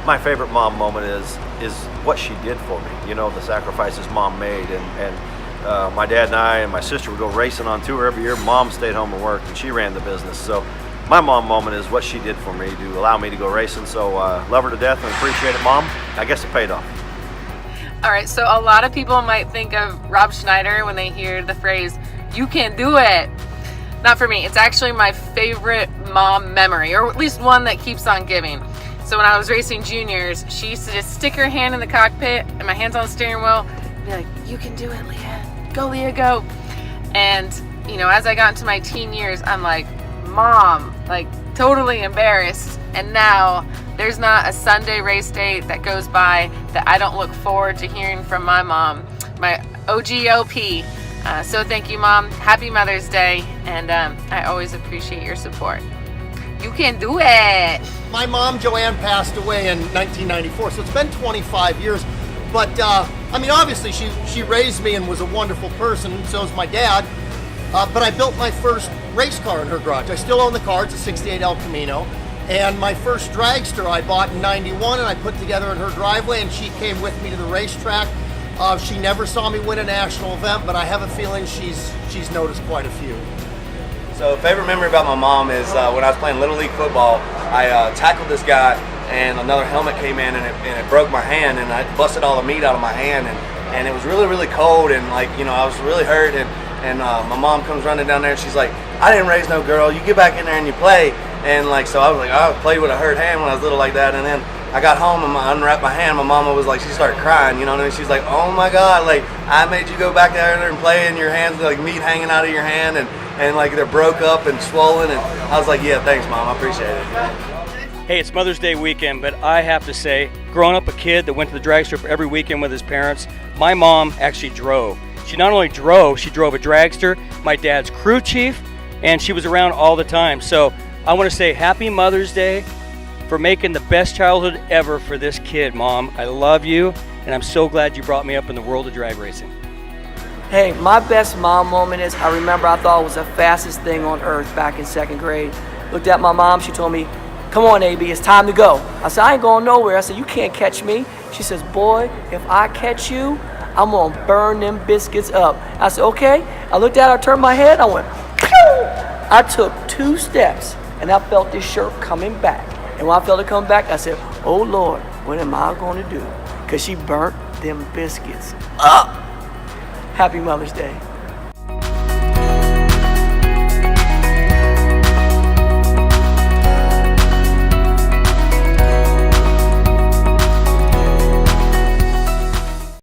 my favorite mom moment is what she did for me. You know, the sacrifices Mom made, and my dad and I and my sister would go racing on tour every year. Mom stayed home and worked, and she ran the business. So my mom moment is what she did for me to allow me to go racing. So love her to death and appreciate it, Mom. I guess it paid off. All right, so a lot of people might think of Rob Schneider when they hear the phrase, "You can do it." Not for me. It's actually my favorite mom memory, or at least one that keeps on giving. So when I was racing juniors, she used to just stick her hand in the cockpit and my hands on the steering wheel and be like, "You can do it, Leah. Go, Leah, go." And, you know, as I got into my teen years, I'm like, Mom, like totally embarrassed. And now there's not a Sunday race day that goes by that I don't look forward to hearing from my mom, my OGOP. So thank you, Mom. Happy Mother's Day. And I always appreciate your support. You can do it. My mom, Joanne, passed away in 1994, so it's been 25 years. But, I mean, obviously she raised me and was a wonderful person, and so is my dad. But I built my first race car in her garage. I still own the car. It's a 68 El Camino. And my first dragster I bought in 91 and I put together in her driveway, and she came with me to the racetrack. She never saw me win a national event, but I have a feeling she's noticed quite a few. So favorite memory about my mom is when I was playing Little League football, I tackled this guy and another helmet came in and it broke my hand, and I busted all the meat out of my hand, and it was really, really cold, and like, you know, I was really hurt, and my mom comes running down there and she's like, "I didn't raise no girl, you get back in there and you play." And like, so I was like, I played with a hurt hand when I was little like that, and then I got home and I unwrapped my hand. My mama was like, she started crying, you know what I mean? She's like, "Oh my God, like I made you go back there and play, and your hands like meat hanging out of your hand, and like they're broke up and swollen." And I was like, "Yeah, thanks, Mom, I appreciate it." Hey, it's Mother's Day weekend, but I have to say, growing up a kid that went to the drag strip every weekend with his parents, my mom actually drove. She not only drove, she drove a dragster, my dad's crew chief, and she was around all the time. So I want to say happy Mother's Day for making the best childhood ever for this kid, Mom. I love you, and I'm so glad you brought me up in the world of drag racing. Hey, my best mom moment is, I remember I thought it was the fastest thing on earth back in 2nd grade. Looked at my mom, she told me, "Come on, AB, it's time to go." I said, "I ain't going nowhere." I said, "You can't catch me." She says, "Boy, if I catch you, I'm gonna burn them biscuits up." I said, "Okay." I looked at her, turned my head, I went, pew! I took 2 steps, and I felt this shirt coming back. And when I felt it come back, I said, "Oh Lord, what am I gonna do?" Because she burnt them biscuits up. Happy Mother's Day.